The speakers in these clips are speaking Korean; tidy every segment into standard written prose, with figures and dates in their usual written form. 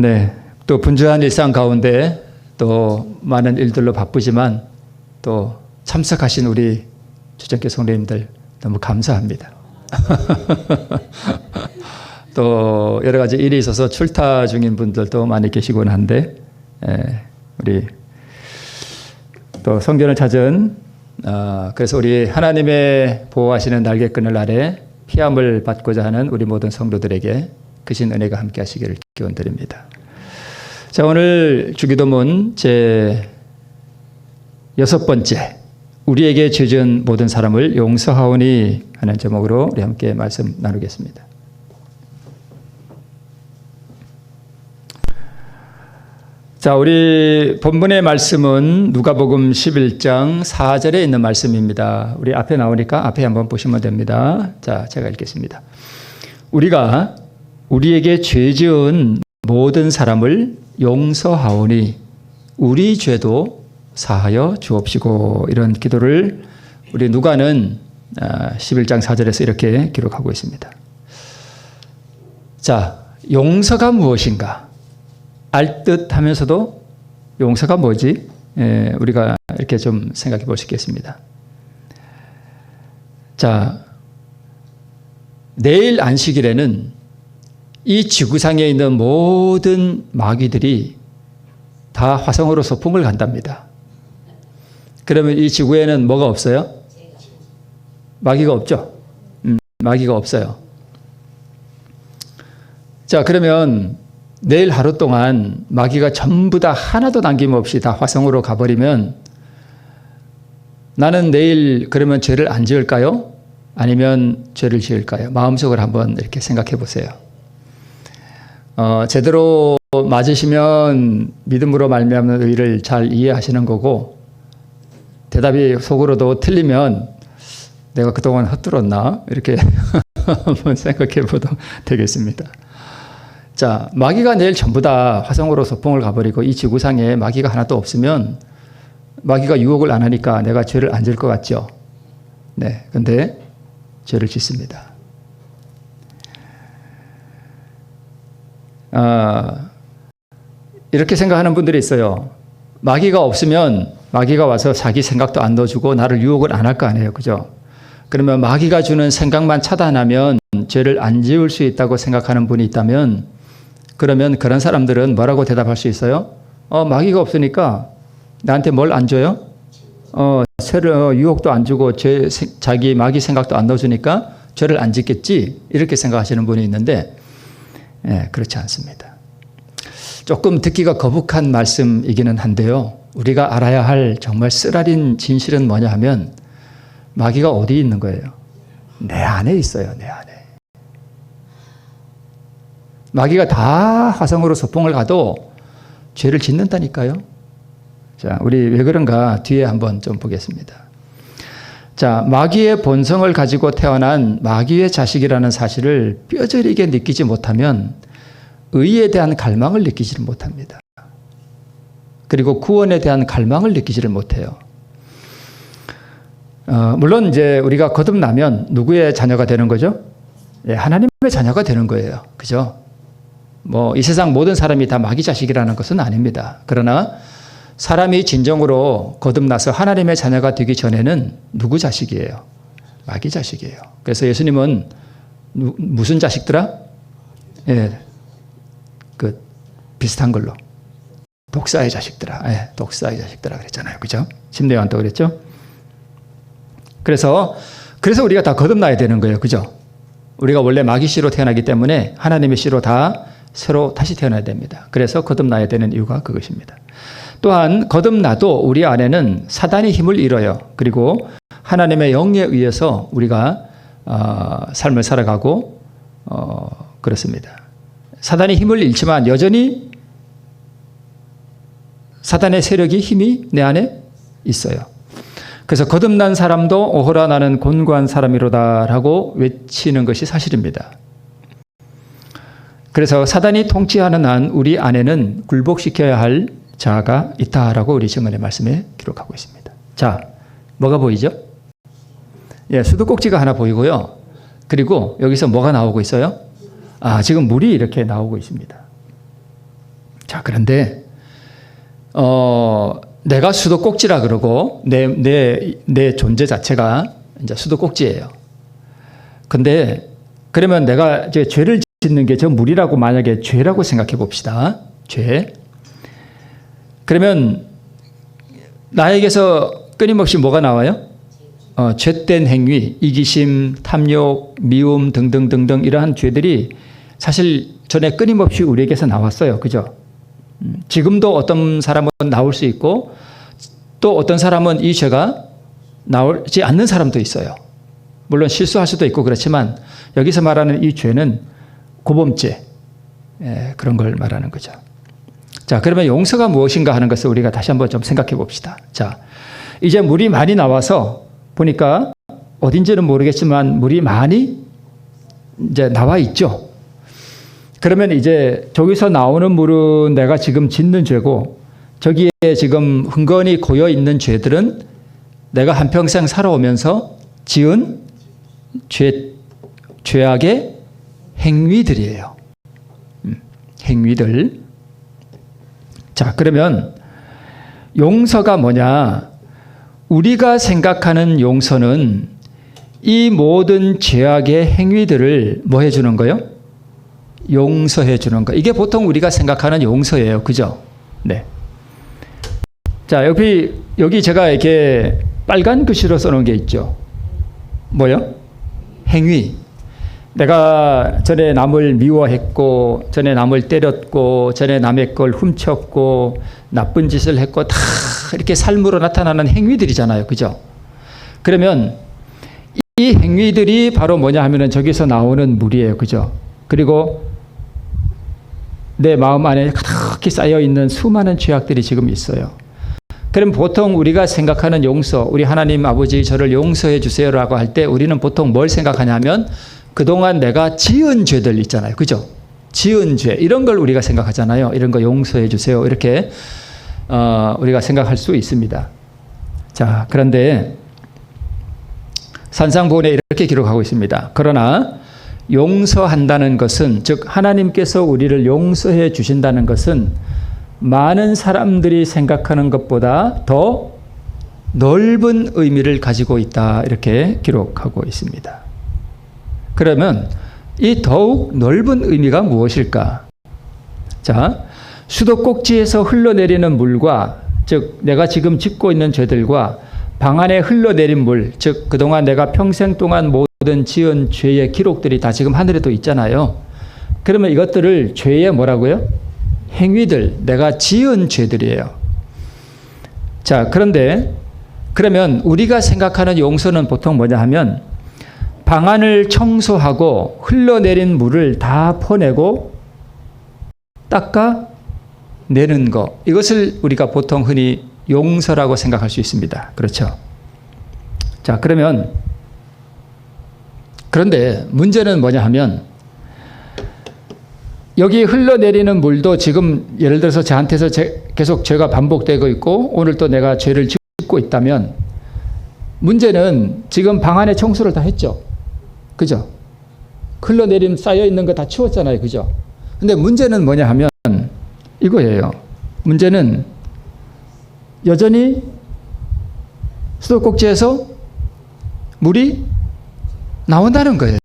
네, 또 분주한 일상 가운데 또 많은 일들로 바쁘지만 또 참석하신 우리 주정교 성도님들 너무 감사합니다. 또 여러 가지 일이 있어서 출타 중인 분들도 많이 계시곤 한데, 우리 또 성전을 찾은, 그래서 우리 하나님의 보호하시는 날개끈을 아래 피함을 받고자 하는 우리 모든 성도들에게 크신 은혜가 함께 하시기를 기원드립니다. 자, 오늘 주기도문 제 6번째, 우리에게 죄 지은 모든 사람을 용서하오니 하는 제목으로 우리 함께 말씀 나누겠습니다. 자, 우리 본문의 말씀은 누가복음 11장 4절에 있는 말씀입니다. 우리 앞에 나오니까 앞에 한번 보시면 됩니다. 자, 제가 읽겠습니다. 우리가 우리에게 죄 지은 모든 사람을 용서하오니 우리 죄도 사하여 주옵시고, 이런 기도를 우리 누가는 11장 4절에서 이렇게 기록하고 있습니다. 자, 용서가 무엇인가? 알듯하면서도 용서가 뭐지? 우리가 이렇게 좀 생각해 볼 수 있겠습니다. 자, 내일 안식일에는 이 지구상에 있는 모든 마귀들이 다 화성으로 소풍을 간답니다. 그러면 이 지구에는 뭐가 없어요? 마귀가 없죠? 마귀가 없어요. 자, 그러면 내일 하루 동안 마귀가 전부 다 하나도 남김없이 다 화성으로 가버리면 나는 내일 그러면 죄를 안 지을까요? 아니면 죄를 지을까요? 마음속으로 한번 이렇게 생각해 보세요. 제대로 맞으시면 믿음으로 말미암는 의를 잘 이해하시는 거고, 대답이 속으로도 틀리면 내가 그동안 헛들었나? 이렇게 한번 생각해 보도 되겠습니다. 자, 마귀가 내일 전부 다 화성으로 소풍을 가버리고 이 지구상에 마귀가 하나도 없으면 마귀가 유혹을 안 하니까 내가 죄를 안 지을 것 같죠? 네, 근데 죄를 짓습니다. 이렇게 생각하는 분들이 있어요. 마귀가 없으면 마귀가 와서 자기 생각도 안 넣어주고 나를 유혹을 안 할 거 아니에요. 그죠? 그러면 마귀가 주는 생각만 차단하면 죄를 안 지을 수 있다고 생각하는 분이 있다면, 그러면 그런 사람들은 뭐라고 대답할 수 있어요? 마귀가 없으니까 나한테 뭘 안 줘요? 죄를, 유혹도 안 주고 자기 마귀 생각도 안 넣어주니까 죄를 안 짓겠지? 이렇게 생각하시는 분이 있는데, 그렇지 않습니다. 조금 듣기가 거북한 말씀이기는 한데요, 우리가 알아야 할 정말 쓰라린 진실은 뭐냐 하면 마귀가 어디 있는 거예요? 내 안에 있어요. 내 안에. 마귀가 다 화성으로 소풍을 가도 죄를 짓는다니까요. 자, 우리 왜 그런가 뒤에 한번 좀 보겠습니다. 자, 마귀의 본성을 가지고 태어난 마귀의 자식이라는 사실을 뼈저리게 느끼지 못하면 의에 대한 갈망을 느끼지를 못합니다. 그리고 구원에 대한 갈망을 느끼지를 못해요. 물론 이제 우리가 거듭나면 누구의 자녀가 되는 거죠? 하나님의 자녀가 되는 거예요. 그죠? 이 세상 모든 사람이 다 마귀 자식이라는 것은 아닙니다. 그러나 사람이 진정으로 거듭나서 하나님의 자녀가 되기 전에는 누구 자식이에요? 마귀 자식이에요. 그래서 예수님은 무슨 자식들아? 비슷한 걸로. 독사의 자식들아. 독사의 자식들아 그랬잖아요. 그죠? 심내요한도 그랬죠? 그래서 우리가 다 거듭나야 되는 거예요. 그죠? 우리가 원래 마귀 씨로 태어나기 때문에 하나님의 씨로 다 새로 다시 태어나야 됩니다. 그래서 거듭나야 되는 이유가 그것입니다. 또한 거듭나도 우리 안에는 사단이 힘을 잃어요. 그리고 하나님의 영에 의해서 우리가 삶을 살아가고 그렇습니다. 사단이 힘을 잃지만 여전히 사단의 세력이 힘이 내 안에 있어요. 그래서 거듭난 사람도 오호라 나는 곤고한 사람이로다라고 외치는 것이 사실입니다. 그래서 사단이 통치하는 한 우리 안에는 굴복시켜야 할 자가 있다라고 우리 정언의 말씀에 기록하고 있습니다. 자, 뭐가 보이죠? 수도꼭지가 하나 보이고요. 그리고 여기서 뭐가 나오고 있어요? 지금 물이 이렇게 나오고 있습니다. 자, 그런데 내가 수도꼭지라 그러고 내 존재 자체가 이제 수도꼭지예요. 근데 그러면 내가 이제 죄를 짓는 게 저 물이라고 만약에 죄라고 생각해 봅시다. 죄. 그러면 나에게서 끊임없이 뭐가 나와요? 죄된 행위, 이기심, 탐욕, 미움 등등등등 이러한 죄들이 사실 전에 끊임없이 우리에게서 나왔어요. 그죠? 지금도 어떤 사람은 나올 수 있고 또 어떤 사람은 이 죄가 나오지 않는 사람도 있어요. 물론 실수할 수도 있고 그렇지만 여기서 말하는 이 죄는 고범죄, 그런 걸 말하는 거죠. 자, 그러면 용서가 무엇인가 하는 것을 우리가 다시 한번 좀 생각해 봅시다. 자, 이제 물이 많이 나와서 보니까 어딘지는 모르겠지만 물이 많이 이제 나와 있죠. 그러면 이제 저기서 나오는 물은 내가 지금 짓는 죄고 저기에 지금 흥건히 고여 있는 죄들은 내가 한평생 살아오면서 지은 죄악의 행위들이에요. 행위들. 자, 그러면 용서가 뭐냐? 우리가 생각하는 용서는 이 모든 죄악의 행위들을 뭐 해주는 거요? 용서해 주는 거. 이게 보통 우리가 생각하는 용서예요. 그죠? 네. 자, 여기 제가 이렇게 빨간 글씨로 써놓은 게 있죠. 뭐요? 행위. 내가 전에 남을 미워했고, 전에 남을 때렸고, 전에 남의 걸 훔쳤고, 나쁜 짓을 했고, 다 이렇게 삶으로 나타나는 행위들이잖아요. 그죠? 그러면 이 행위들이 바로 뭐냐 하면은 저기서 나오는 물이에요. 그죠? 그리고 내 마음 안에 가득히 쌓여있는 수많은 죄악들이 지금 있어요. 그럼 보통 우리가 생각하는 용서, 우리 하나님 아버지 저를 용서해 주세요라고 할 때 우리는 보통 뭘 생각하냐면 그동안 내가 지은 죄들 있잖아요. 그죠? 지은 죄. 이런 걸 우리가 생각하잖아요. 이런 거 용서해 주세요. 이렇게 우리가 생각할 수 있습니다. 자, 그런데 산상보훈에 이렇게 기록하고 있습니다. 그러나 용서한다는 것은, 즉 하나님께서 우리를 용서해 주신다는 것은 많은 사람들이 생각하는 것보다 더 넓은 의미를 가지고 있다. 이렇게 기록하고 있습니다. 그러면 이 더욱 넓은 의미가 무엇일까? 자, 수도꼭지에서 흘러내리는 물과, 즉 내가 지금 짓고 있는 죄들과 방 안에 흘러내린 물, 즉 그동안 내가 평생 동안 모든 지은 죄의 기록들이 다 지금 하늘에도 있잖아요. 그러면 이것들을 죄의 뭐라고요? 행위들, 내가 지은 죄들이에요. 자, 그런데 그러면 우리가 생각하는 용서는 보통 뭐냐 하면 방 안을 청소하고 흘러내린 물을 다 퍼내고 닦아내는 것, 이것을 우리가 보통 흔히 용서라고 생각할 수 있습니다. 그렇죠? 자, 그런데 문제는 뭐냐 하면 여기 흘러내리는 물도 지금 예를 들어서 저한테서 계속 죄가 반복되고 있고 오늘 또 내가 죄를 짓고 있다면 문제는 지금 방 안에 청소를 다 했죠. 그죠? 흘러내림 쌓여있는 거 다 치웠잖아요. 그죠? 근데 문제는 뭐냐 하면 이거예요. 문제는 여전히 수도꼭지에서 물이 나온다는 거예요.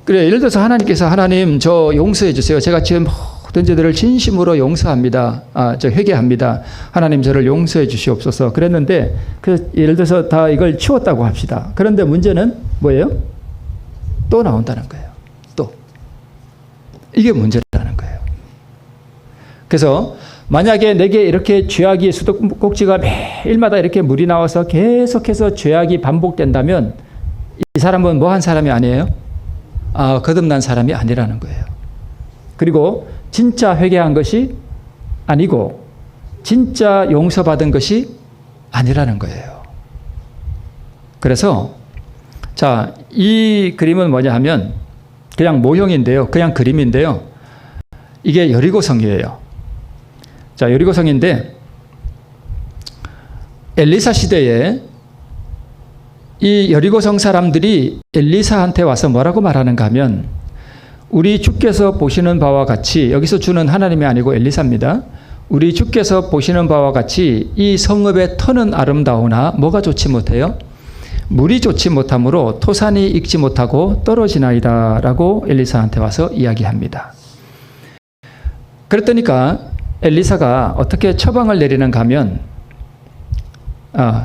그래, 예를 들어서 하나님께서 하나님 저 용서해 주세요. 제가 지금 모든 죄들을 진심으로 용서합니다. 저 회개합니다. 하나님 저를 용서해 주시옵소서. 그랬는데 예를 들어서 다 이걸 치웠다고 합시다. 그런데 문제는 뭐예요? 또 나온다는 거예요. 또. 이게 문제라는 거예요. 그래서 만약에 내게 이렇게 죄악이 수도꼭지가 매일마다 이렇게 물이 나와서 계속해서 죄악이 반복된다면 이 사람은 뭐 한 사람이 아니에요? 거듭난 사람이 아니라는 거예요. 그리고 진짜 회개한 것이 아니고 진짜 용서받은 것이 아니라는 거예요. 그래서 자, 이 그림은 뭐냐 하면 그냥 모형인데요. 그냥 그림인데요. 이게 여리고성이에요. 자, 여리고성인데 엘리사 시대에 이 여리고성 사람들이 엘리사한테 와서 뭐라고 말하는가 하면 우리 주께서 보시는 바와 같이, 여기서 주는 하나님이 아니고 엘리사입니다. 우리 주께서 보시는 바와 같이 이 성읍의 터는 아름다우나 뭐가 좋지 못해요? 물이 좋지 못하므로 토산이 익지 못하고 떨어지나이다 라고 엘리사한테 와서 이야기합니다. 그랬더니까 엘리사가 어떻게 처방을 내리는가 하면,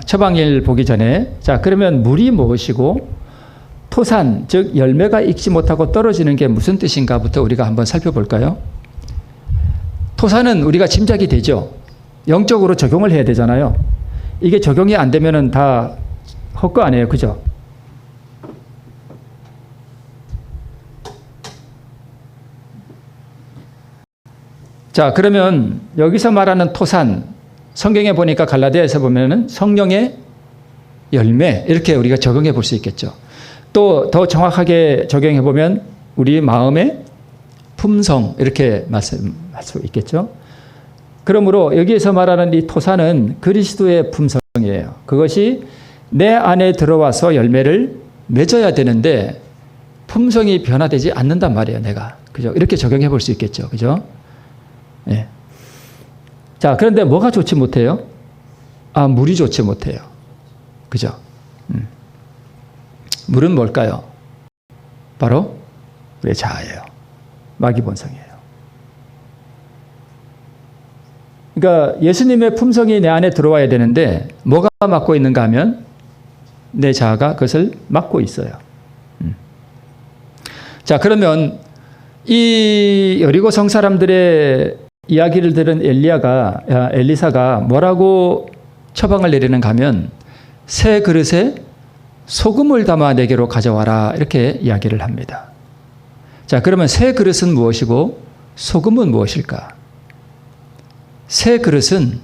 처방일 보기 전에, 자, 그러면 물이 무엇이고 토산, 즉 열매가 익지 못하고 떨어지는 게 무슨 뜻인가부터 우리가 한번 살펴볼까요? 토산은 우리가 짐작이 되죠. 영적으로 적용을 해야 되잖아요. 이게 적용이 안 되면은 다 헛거 아니에요. 그죠? 자, 그러면 여기서 말하는 토산, 성경에 보니까 갈라디아에서 보면은 성령의 열매, 이렇게 우리가 적용해 볼 수 있겠죠. 또 더 정확하게 적용해 보면 우리 마음의 품성, 이렇게 말씀할 수 있겠죠. 그러므로 여기에서 말하는 이 토산은 그리스도의 품성이에요. 그것이 내 안에 들어와서 열매를 맺어야 되는데 품성이 변화되지 않는단 말이에요, 내가. 그죠? 이렇게 적용해 볼 수 있겠죠. 그죠? 예. 자, 그런데 뭐가 좋지 못해요? 물이 좋지 못해요. 그죠? 물은 뭘까요? 바로 우리의 자아예요. 마귀 본성이에요. 그러니까 예수님의 품성이 내 안에 들어와야 되는데 뭐가 막고 있는가 하면 내 자아가 그것을 막고 있어요. 자, 그러면 이 여리고성 사람들의 이야기를 들은 엘리사가 뭐라고 처방을 내리는가 하면 새 그릇에 소금을 담아 내게로 가져와라, 이렇게 이야기를 합니다. 자, 그러면 새 그릇은 무엇이고 소금은 무엇일까? 새 그릇은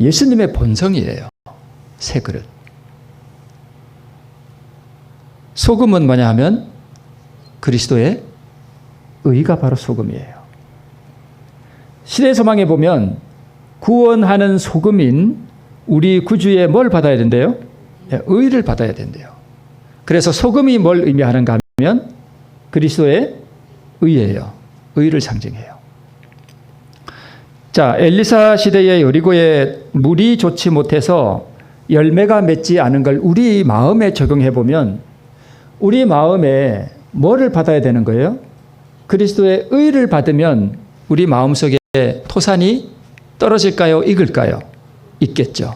예수님의 본성이에요. 새 그릇. 소금은 뭐냐 하면 그리스도의 의가 바로 소금이에요. 시대 소망에 보면 구원하는 소금인 우리 구주의 뭘 받아야 된대요? 의를 받아야 된대요. 그래서 소금이 뭘 의미하는가 하면 그리스도의 의예요. 의를 상징해요. 자, 엘리사 시대의 여리고에 물이 좋지 못해서 열매가 맺지 않은 걸 우리 마음에 적용해 보면 우리 마음에 뭐를 받아야 되는 거예요? 그리스도의 의를 받으면 우리 마음속에 토산이 떨어질까요? 익을까요? 익겠죠.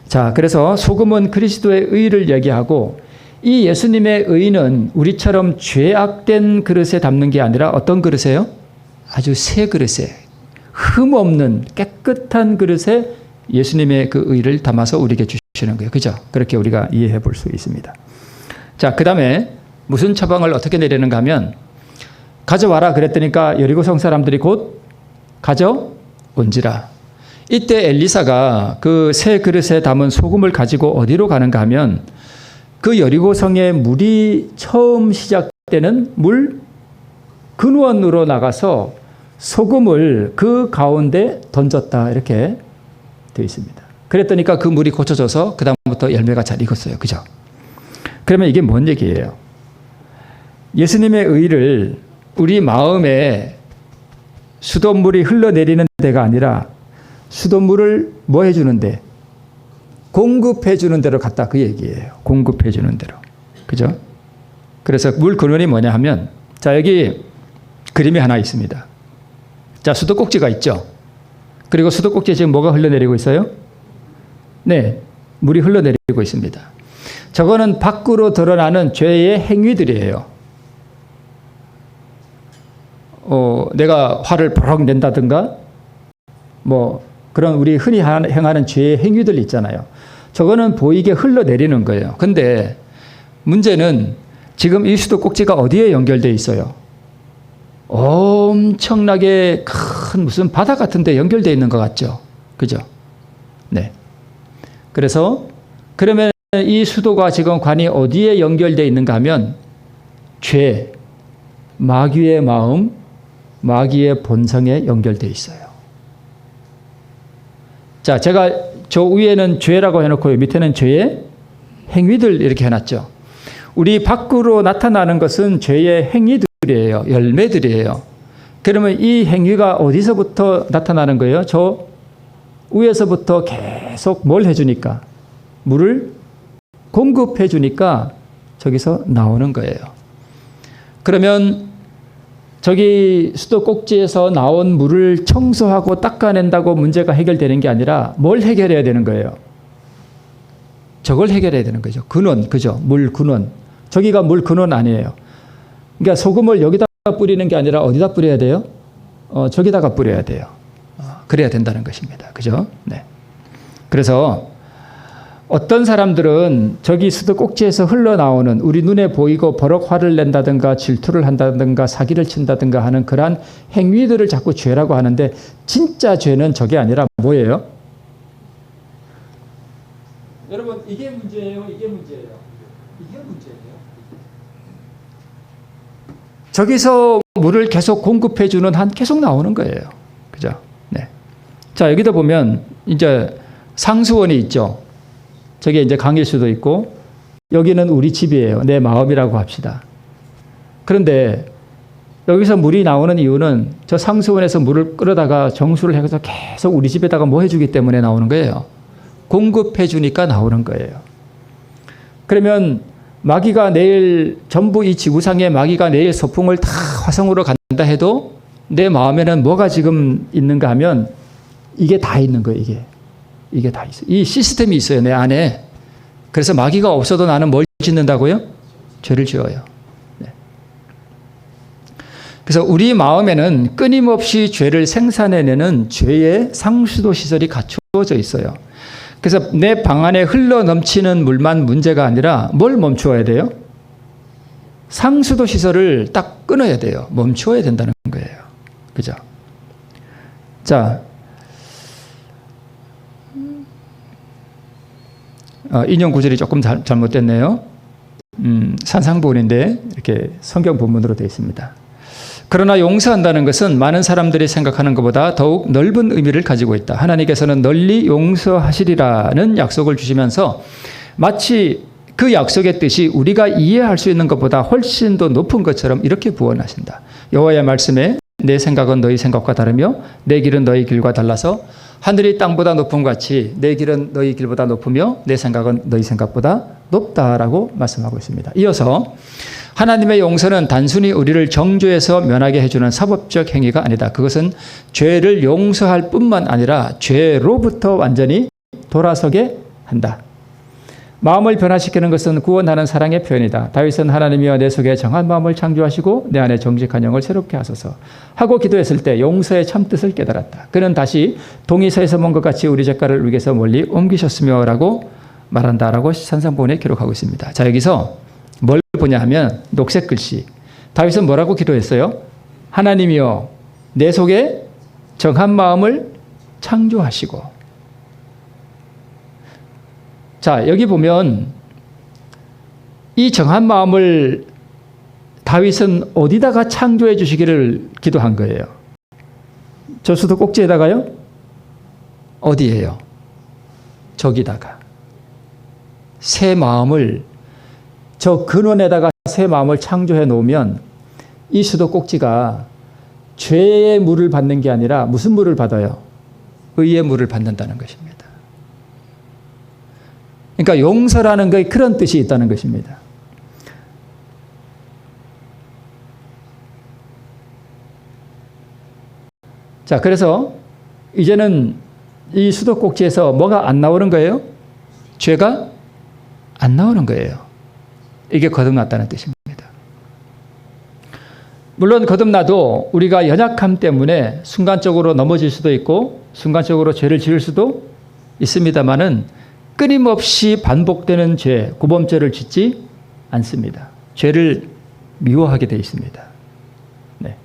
자, 그래서 소금은 그리스도의 의를 얘기하고 이 예수님의 의는 우리처럼 죄악된 그릇에 담는 게 아니라 어떤 그릇이에요? 아주 새 그릇에, 흠 없는 깨끗한 그릇에 예수님의 그 의를 담아서 우리에게 주시는 거예요. 그죠? 그렇게 우리가 이해해 볼 수 있습니다. 자, 그 다음에 무슨 처방을 어떻게 내리는가 하면 가져와라 그랬더니까 여리고성 사람들이 곧 가져온지라. 이때 엘리사가 그 새 그릇에 담은 소금을 가지고 어디로 가는가 하면 그 여리고성의 물이 처음 시작되는 물 근원으로 나가서 소금을 그 가운데 던졌다, 이렇게 되어 있습니다. 그랬더니까 그 물이 고쳐져서 그 다음부터 열매가 잘 익었어요. 그죠? 그러면 이게 뭔 얘기예요? 예수님의 의를 우리 마음에 수돗물이 흘러내리는 데가 아니라 수돗물을 뭐 해주는데? 공급해주는 대로 갔다, 그 얘기예요. 공급해주는 대로. 그죠? 그래서 물 근원이 뭐냐 하면, 자, 여기 그림이 하나 있습니다. 자, 수도꼭지가 있죠? 그리고 수도꼭지에 지금 뭐가 흘러내리고 있어요? 네, 물이 흘러내리고 있습니다. 저거는 밖으로 드러나는 죄의 행위들이에요. 내가 화를 버럭 낸다든가, 뭐, 그런 우리 흔히 행하는 죄의 행위들 있잖아요. 저거는 보이게 흘러내리는 거예요. 근데 문제는 지금 이 수도꼭지가 어디에 연결되어 있어요? 엄청나게 큰 무슨 바다 같은 데 연결되어 있는 것 같죠? 그죠? 네. 그래서 그러면 이 수도가 지금 관이 어디에 연결되어 있는가 하면 죄, 마귀의 마음, 마귀의 본성에 연결되어 있어요. 자, 제가 저 위에는 죄라고 해놓고 밑에는 죄의 행위들 이렇게 해놨죠. 우리 밖으로 나타나는 것은 죄의 행위들이에요. 열매들이에요. 그러면 이 행위가 어디서부터 나타나는 거예요? 저 위에서부터 계속 뭘 해주니까? 물을 공급해 주니까 저기서 나오는 거예요. 그러면 저기 수도 꼭지에서 나온 물을 청소하고 닦아낸다고 문제가 해결되는 게 아니라 뭘 해결해야 되는 거예요? 저걸 해결해야 되는 거죠. 근원, 그죠? 물 근원. 저기가 물 근원 아니에요. 그러니까 소금을 여기다 뿌리는 게 아니라 어디다 뿌려야 돼요? 저기다가 뿌려야 돼요. 그래야 된다는 것입니다. 그죠? 네. 그래서 어떤 사람들은 저기 수도 꼭지에서 흘러나오는 우리 눈에 보이고 버럭 화를 낸다든가 질투를 한다든가 사기를 친다든가 하는 그러한 행위들을 자꾸 죄라고 하는데 진짜 죄는 저게 아니라 뭐예요? 여러분 이게 문제예요? 이게 문제예요? 이게 문제예요? 저기서 물을 계속 공급해 주는 한 계속 나오는 거예요. 그죠? 네. 자, 여기다 보면 이제 상수원이 있죠. 저게 이제 강일 수도 있고 여기는 우리 집이에요. 내 마음이라고 합시다. 그런데 여기서 물이 나오는 이유는 저 상수원에서 물을 끌어다가 정수를 해서 계속 우리 집에다가 뭐 해주기 때문에 나오는 거예요. 공급해 주니까 나오는 거예요. 그러면 마귀가 내일 전부 이 지구상의 마귀가 내일 소풍을 다 화성으로 간다 해도 내 마음에는 뭐가 지금 있는가 하면 이게 다 있는 거예요. 이게 다 있어요. 이 시스템이 있어요. 내 안에. 그래서 마귀가 없어도 나는 뭘 짓는다고요? 죄를 지어요. 네. 그래서 우리 마음에는 끊임없이 죄를 생산해내는 죄의 상수도 시설이 갖추어져 있어요. 그래서 내 방 안에 흘러 넘치는 물만 문제가 아니라 뭘 멈추어야 돼요? 상수도 시설을 딱 끊어야 돼요. 멈추어야 된다는 거예요. 그죠? 자, 인용 구절이 조금 잘못됐네요. 산상부원인데 이렇게 성경 본문으로 되어 있습니다. 그러나 용서한다는 것은 많은 사람들이 생각하는 것보다 더욱 넓은 의미를 가지고 있다. 하나님께서는 널리 용서하시리라는 약속을 주시면서 마치 그 약속의 뜻이 우리가 이해할 수 있는 것보다 훨씬 더 높은 것처럼 이렇게 부언하신다. 여호와의 말씀에 내 생각은 너희 생각과 다르며 내 길은 너희 길과 달라서 하늘이 땅보다 높음 같이 내 길은 너희 길보다 높으며 내 생각은 너희 생각보다 높다라고 말씀하고 있습니다. 이어서 하나님의 용서는 단순히 우리를 정죄해서 면하게 해주는 사법적 행위가 아니다. 그것은 죄를 용서할 뿐만 아니라 죄로부터 완전히 돌아서게 한다. 마음을 변화시키는 것은 구원하는 사랑의 표현이다. 다윗은 하나님이여 내 속에 정한 마음을 창조하시고 내 안에 정직한 영을 새롭게 하소서 하고 기도했을 때 용서의 참뜻을 깨달았다. 그는 다시 동이서에서 먼 것 같이 우리 젓가락을 위에서 멀리 옮기셨으며 라고 말한다라고 산상보원에 기록하고 있습니다. 자, 여기서 뭘 보냐 하면 녹색 글씨. 다윗은 뭐라고 기도했어요? 하나님이여 내 속에 정한 마음을 창조하시고. 자, 여기 보면 이 정한 마음을 다윗은 어디다가 창조해 주시기를 기도한 거예요? 저 수도 꼭지에다가요? 어디예요? 저기다가. 새 마음을 저 근원에다가 새 마음을 창조해 놓으면 이 수도 꼭지가 죄의 물을 받는 게 아니라 무슨 물을 받아요? 의의 물을 받는다는 것입니다. 그러니까 용서라는 것에 그런 뜻이 있다는 것입니다. 자, 그래서 이제는 이 수도 꼭지에서 뭐가 안 나오는 거예요? 죄가 안 나오는 거예요. 이게 거듭났다는 뜻입니다. 물론 거듭나도 우리가 연약함 때문에 순간적으로 넘어질 수도 있고 순간적으로 죄를 지을 수도 있습니다만은 끊임없이 반복되는 죄, 구범죄를 짓지 않습니다. 죄를 미워하게 되어 있습니다. 네.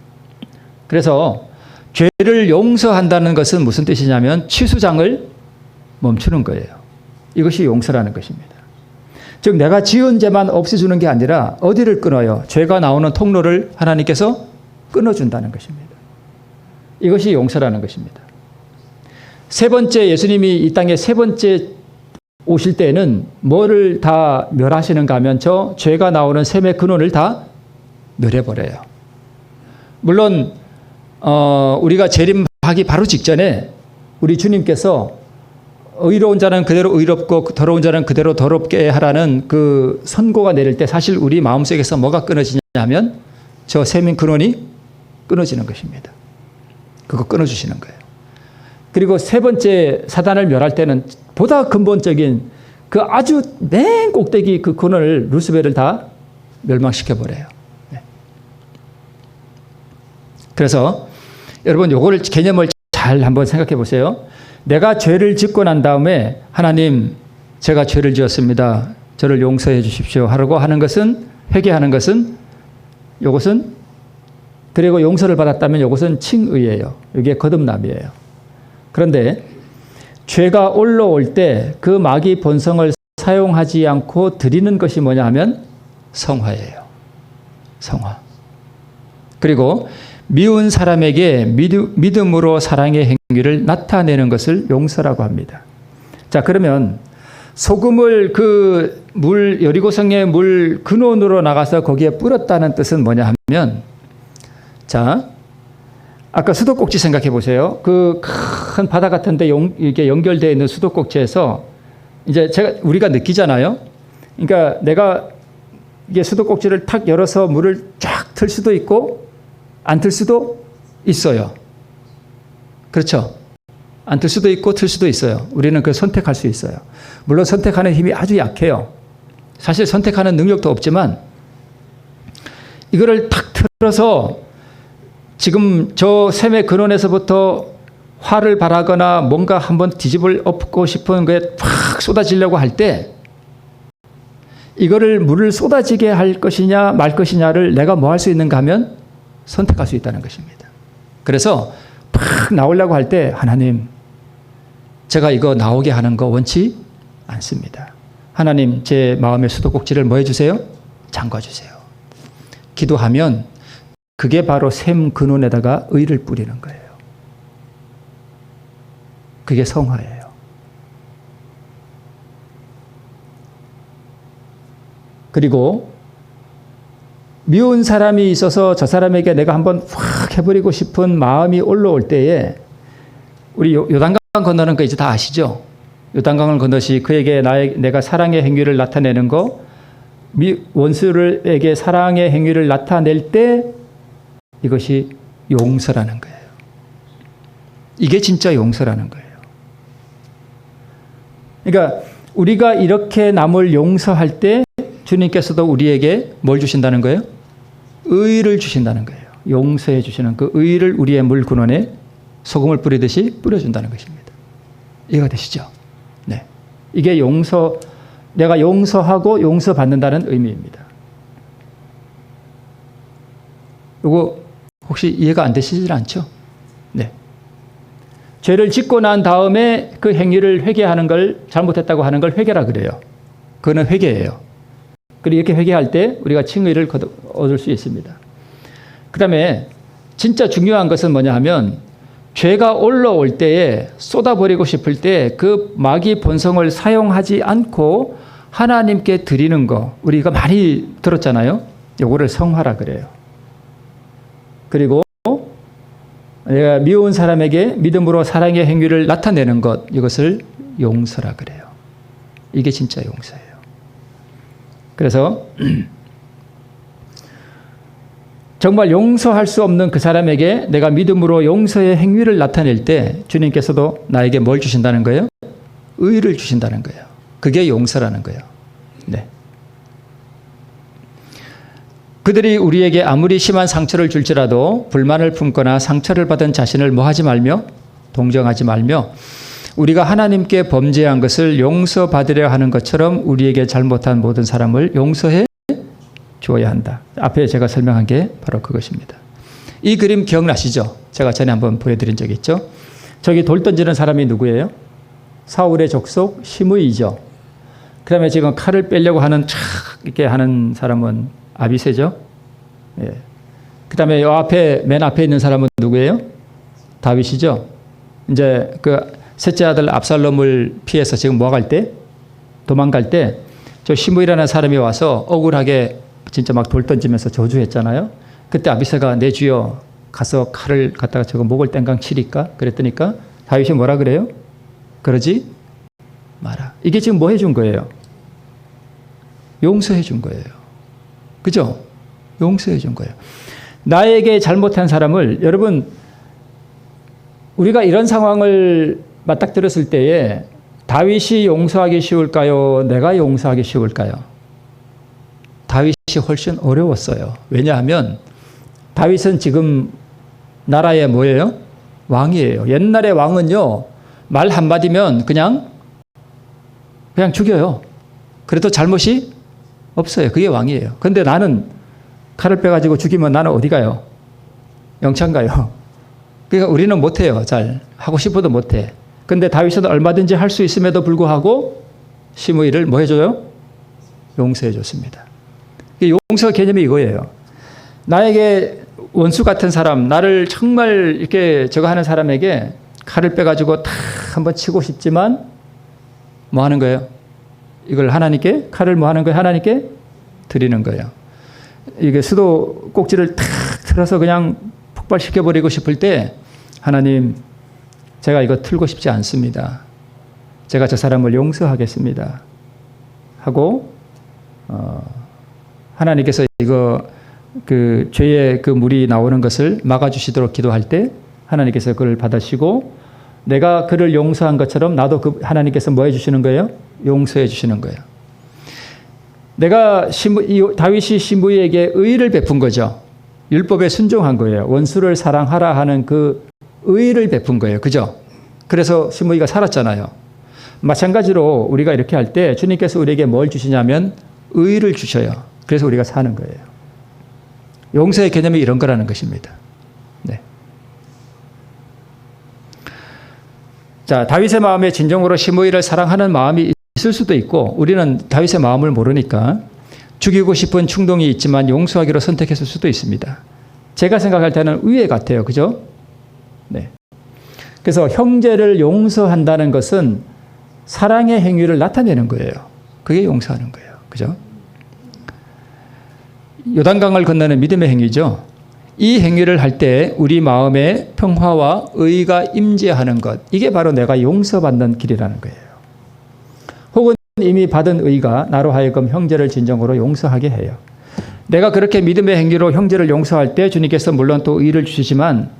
그래서 죄를 용서한다는 것은 무슨 뜻이냐면 치수장을 멈추는 거예요. 이것이 용서라는 것입니다. 즉 내가 지은 죄만 없애주는 게 아니라 어디를 끊어요? 죄가 나오는 통로를 하나님께서 끊어준다는 것입니다. 이것이 용서라는 것입니다. 세 번째 예수님이 이 땅에 세 번째 오실 때는 뭐를 다 멸하시는가 하면 저 죄가 나오는 셈의 근원을 다 멸해버려요. 물론 우리가 재림하기 바로 직전에 우리 주님께서 의로운 자는 그대로 의롭고 더러운 자는 그대로 더럽게 하라는 그 선고가 내릴 때 사실 우리 마음속에서 뭐가 끊어지냐면 저 셈인 근원이 끊어지는 것입니다. 그거 끊어주시는 거예요. 그리고 세 번째 사단을 멸할 때는 보다 근본적인 그 아주 맨 꼭대기 그 근원을 루스벨을 다 멸망시켜버려요. 네. 그래서 여러분 요거를 개념을 잘 한번 생각해 보세요. 내가 죄를 짓고 난 다음에 하나님 제가 죄를 지었습니다. 저를 용서해 주십시오 하라고 하는 것은 회개하는 것은 요것은 그리고 용서를 받았다면 이것은 칭의예요. 이게 거듭남이에요. 그런데 죄가 올라올 때 그 마귀 본성을 사용하지 않고 드리는 것이 뭐냐 하면 성화예요. 성화. 그리고 미운 사람에게 믿음으로 사랑의 행위를 나타내는 것을 용서라고 합니다. 자, 그러면 소금을 그 물, 여리고성의 물 근원으로 나가서 거기에 뿌렸다는 뜻은 뭐냐 하면 자, 아까 수도꼭지 생각해 보세요. 그 큰 바다 같은데 이게 연결되어 있는 수도꼭지에서 이제 우리가 느끼잖아요. 그러니까 내가 이게 수도꼭지를 탁 열어서 물을 쫙 틀 수도 있고 안 틀 수도 있어요. 그렇죠? 안 틀 수도 있고 틀 수도 있어요. 우리는 그 선택할 수 있어요. 물론 선택하는 힘이 아주 약해요. 사실 선택하는 능력도 없지만 이거를 탁 틀어서 지금 저 샘의 근원에서부터 화를 발하거나 뭔가 한번 뒤집을 엎고 싶은 거에 팍 쏟아지려고 할 때 이거를 물을 쏟아지게 할 것이냐 말 것이냐를 내가 뭐 할 수 있는가 하면 선택할 수 있다는 것입니다. 그래서 팍 나오려고 할 때 하나님 제가 이거 나오게 하는 거 원치 않습니다. 하나님 제 마음의 수도꼭지를 뭐 해주세요? 잠가주세요. 기도하면 그게 바로 샘 근원에다가 의를 뿌리는 거예요. 그게 성화예요. 그리고 미운 사람이 있어서 저 사람에게 내가 한번 확 해버리고 싶은 마음이 올라올 때에 우리 요단강 건너는 거 이제 다 아시죠? 요단강을 건너시 그에게 내가 사랑의 행위를 나타내는 거 원수에게 사랑의 행위를 나타낼 때 이것이 용서라는 거예요. 이게 진짜 용서라는 거예요. 그러니까 우리가 이렇게 남을 용서할 때 주님께서도 우리에게 뭘 주신다는 거예요? 의를 주신다는 거예요. 용서해 주시는 그 의를 우리의 물 근원에 소금을 뿌리듯이 뿌려준다는 것입니다. 이해가 되시죠? 네. 이게 내가 용서하고 용서받는다는 의미입니다. 이거 혹시 이해가 안 되시질 않죠? 네. 죄를 짓고 난 다음에 그 행위를 회개하는 걸 잘못했다고 하는 걸 회개라 그래요. 그거는 회개예요. 그리고 이렇게 회개할 때 우리가 칭의를 얻을 수 있습니다. 그 다음에 진짜 중요한 것은 뭐냐 하면 죄가 올라올 때에 쏟아버리고 싶을 때 그 마귀 본성을 사용하지 않고 하나님께 드리는 거 우리가 많이 들었잖아요. 요거를 성화라 그래요. 그리고 내가 미운 사람에게 믿음으로 사랑의 행위를 나타내는 것 이것을 용서라 그래요. 이게 진짜 용서예요. 그래서 정말 용서할 수 없는 그 사람에게 내가 믿음으로 용서의 행위를 나타낼 때 주님께서도 나에게 뭘 주신다는 거예요? 의를 주신다는 거예요. 그게 용서라는 거예요. 네. 그들이 우리에게 아무리 심한 상처를 줄지라도 불만을 품거나 상처를 받은 자신을 뭐하지 말며 동정하지 말며 우리가 하나님께 범죄한 것을 용서받으려 하는 것처럼 우리에게 잘못한 모든 사람을 용서해 주어야 한다. 앞에 제가 설명한 게 바로 그것입니다. 이 그림 기억나시죠? 제가 전에 한번 보여드린 적이 있죠. 저기 돌 던지는 사람이 누구예요? 사울의 족속 시므이죠. 그 다음에 지금 칼을 빼려고 하는 촥 이렇게 하는 사람은 아비새죠. 예. 그 다음에 맨 앞에 있는 사람은 누구예요? 다윗이죠. 이제 그 셋째 아들 압살롬을 피해서 지금 뭐 할 때? 도망갈 때 저 시므이라는 사람이 와서 억울하게 진짜 막 돌 던지면서 저주했잖아요. 그때 아비새가 내 주여 가서 칼을 갖다가 저거 목을 땡강 치리까? 그랬더니까 다윗이 뭐라 그래요? 그러지 마라. 이게 지금 뭐 해준 거예요? 용서해 준 거예요. 그죠? 용서해 준 거예요. 나에게 잘못한 사람을 여러분 우리가 이런 상황을 맞닥뜨렸을 때에 다윗이 용서하기 쉬울까요? 내가 용서하기 쉬울까요? 다윗이 훨씬 어려웠어요. 왜냐하면 다윗은 지금 나라의 뭐예요? 왕이에요. 옛날의 왕은요. 말 한마디면 그냥 죽여요. 그래도 잘못이 없어요. 그게 왕이에요. 그런데 나는 칼을 빼가지고 죽이면 나는 어디 가요? 영창 가요. 그러니까 우리는 못해요. 잘 하고 싶어도 못해. 근데 다윗은 얼마든지 할 수 있음에도 불구하고 시므이를 뭐 해줘요? 용서해 줬습니다. 용서 개념이 이거예요. 나에게 원수 같은 사람, 나를 정말 이렇게 저거 하는 사람에게 칼을 빼가지고 다 한번 치고 싶지만 뭐 하는 거예요? 이걸 하나님께 칼을 뭐 하는 거예요? 하나님께 드리는 거예요. 이게 수도 꼭지를 탁 틀어서 그냥 폭발시켜버리고 싶을 때 하나님 제가 이거 틀고 싶지 않습니다. 제가 저 사람을 용서하겠습니다. 하고 하나님께서 이거 그 죄의 그 물이 나오는 것을 막아주시도록 기도할 때 하나님께서 그를 받으시고 내가 그를 용서한 것처럼 나도 그 하나님께서 뭐 해주시는 거예요? 용서해 주시는 거예요. 내가 다윗이 시므이에게 의를 베푼 거죠. 율법에 순종한 거예요. 원수를 사랑하라 하는 그 의를 베푼 거예요. 그죠? 그래서 시므이가 살았잖아요. 마찬가지로 우리가 이렇게 할 때 주님께서 우리에게 뭘 주시냐면 의를 주셔요. 그래서 우리가 사는 거예요. 용서의 개념이 이런 거라는 것입니다. 네. 자, 다윗의 마음에 진정으로 시므이를 사랑하는 마음이 있을 수도 있고 우리는 다윗의 마음을 모르니까 죽이고 싶은 충동이 있지만 용서하기로 선택했을 수도 있습니다. 제가 생각할 때는 의외 같아요. 그죠? 네. 그래서 형제를 용서한다는 것은 사랑의 행위를 나타내는 거예요. 그게 용서하는 거예요. 그죠? 요단강을 건너는 믿음의 행위죠. 이 행위를 할 때 우리 마음에 평화와 의가 임재하는 것, 이게 바로 내가 용서받는 길이라는 거예요. 혹은 이미 받은 의가 나로 하여금 형제를 진정으로 용서하게 해요. 내가 그렇게 믿음의 행위로 형제를 용서할 때 주님께서 물론 또 의를 주시지만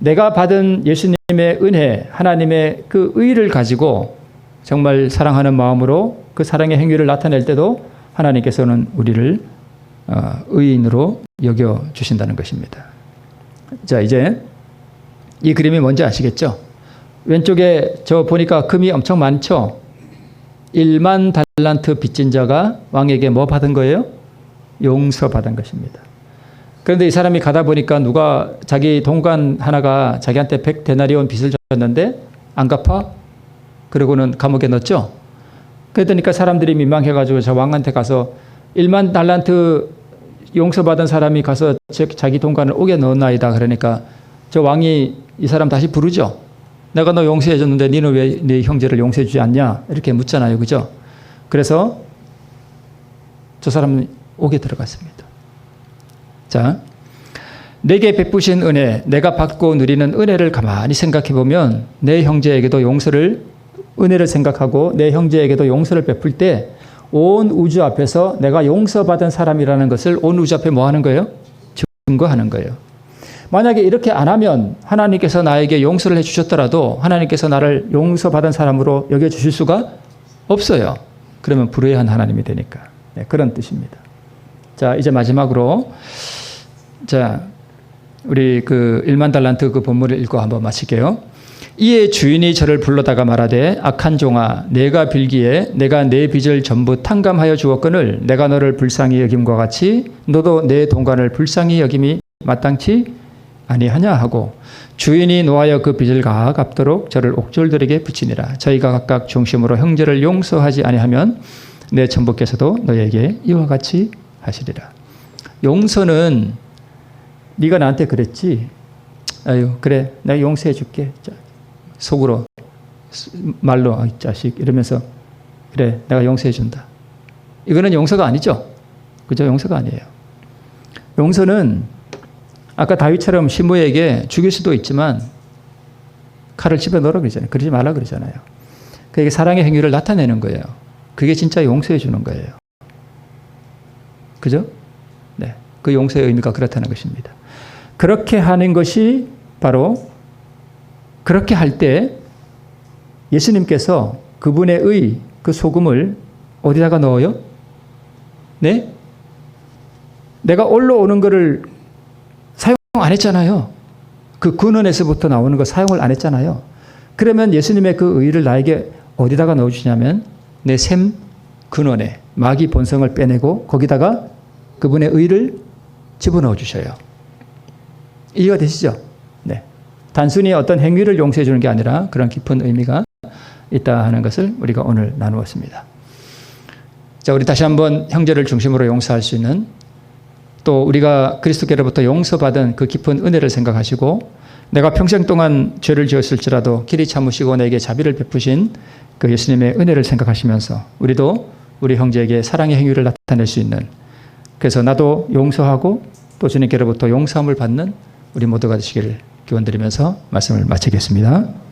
내가 받은 예수님의 은혜, 하나님의 그 의를 가지고 정말 사랑하는 마음으로 그 사랑의 행위를 나타낼 때도 하나님께서는 우리를 의인으로 여겨주신다는 것입니다. 자, 이제 이 그림이 뭔지 아시겠죠? 왼쪽에 저 보니까 금이 엄청 많죠? 1만 달란트 빚진 자가 왕에게 뭐 받은 거예요? 용서받은 것입니다. 그런데 이 사람이 가다 보니까 누가 자기 동관 하나가 자기한테 100데나리온 빚을 졌는데 안 갚아? 그러고는 감옥에 넣었죠? 그러니까 사람들이 민망해가지고 저 왕한테 가서 1만 달란트 용서받은 사람이 가서 자기 동관을 옥에 넣었나이다. 그러니까 저 왕이 이 사람 다시 부르죠. 내가 너 용서해줬는데 너는 왜 네 형제를 용서해주지 않냐? 이렇게 묻잖아요. 그죠? 그래서 저 사람은 옥에 들어갔습니다. 자, 내게 베푸신 은혜, 내가 받고 누리는 은혜를 가만히 생각해 보면 내 형제에게도 은혜를 생각하고 내 형제에게도 용서를 베풀 때 온 우주 앞에서 내가 용서받은 사람이라는 것을 온 우주 앞에 뭐 하는 거예요? 증거하는 거예요. 만약에 이렇게 안 하면 하나님께서 나에게 용서를 해주셨더라도 하나님께서 나를 용서받은 사람으로 여겨주실 수가 없어요. 그러면 불의한 하나님이 되니까. 네, 그런 뜻입니다. 자, 이제 마지막으로 자, 우리 그 1만 달란트 그 본문을 읽고 한번 마칠게요. 이에 주인이 저를 불러다가 말하되 악한 종아 내가 빌기에 내가 내 빚을 전부 탕감하여 주었거늘 내가 너를 불쌍히 여김과 같이 너도 내 동관을 불쌍히 여김이 마땅치 아니하냐 하고 주인이 노하여 그 빚을 다 갚도록 저를 옥졸들에게 붙이니라. 저희가 각각 중심으로 형제를 용서하지 아니하면 내 천부께서도 너에게 이와 같이 하시리라. 용서는 네가 나한테 그랬지? 아유 그래 내가 용서해 줄게. 속으로 말로 이 자식 이러면서 그래, 내가 용서해 준다. 이거는 용서가 아니죠. 그죠? 용서가 아니에요. 용서는 아까 다윗처럼 시므에게 죽일 수도 있지만 칼을 집어넣으라 그러잖아요. 그러지 말라 그러잖아요. 그게 사랑의 행위를 나타내는 거예요. 그게 진짜 용서해 주는 거예요. 그죠? 네. 그 용서의 의미가 그렇다는 것입니다. 그렇게 하는 것이 바로 그렇게 할 때 예수님께서 그분의 의, 그 소금을 어디다가 넣어요? 네? 내가 올라오는 거를 사용 안 했잖아요. 그 근원에서부터 나오는 거 사용을 안 했잖아요. 그러면 예수님의 그 의를 나에게 어디다가 넣어주시냐면 내 샘 근원에 마귀 본성을 빼내고 거기다가 그분의 의를 집어넣어 주셔요. 이해가 되시죠? 네. 단순히 어떤 행위를 용서해 주는 게 아니라 그런 깊은 의미가 있다 하는 것을 우리가 오늘 나누었습니다. 자, 우리 다시 한번 형제를 중심으로 용서할 수 있는 또 우리가 그리스도께로부터 용서받은 그 깊은 은혜를 생각하시고 내가 평생 동안 죄를 지었을지라도 길이 참으시고 내게 자비를 베푸신 그 예수님의 은혜를 생각하시면서 우리도 우리 형제에게 사랑의 행위를 나타낼 수 있는 그래서 나도 용서하고 또 주님께로부터 용서함을 받는 우리 모두가 되시기를 기원드리면서 말씀을 마치겠습니다.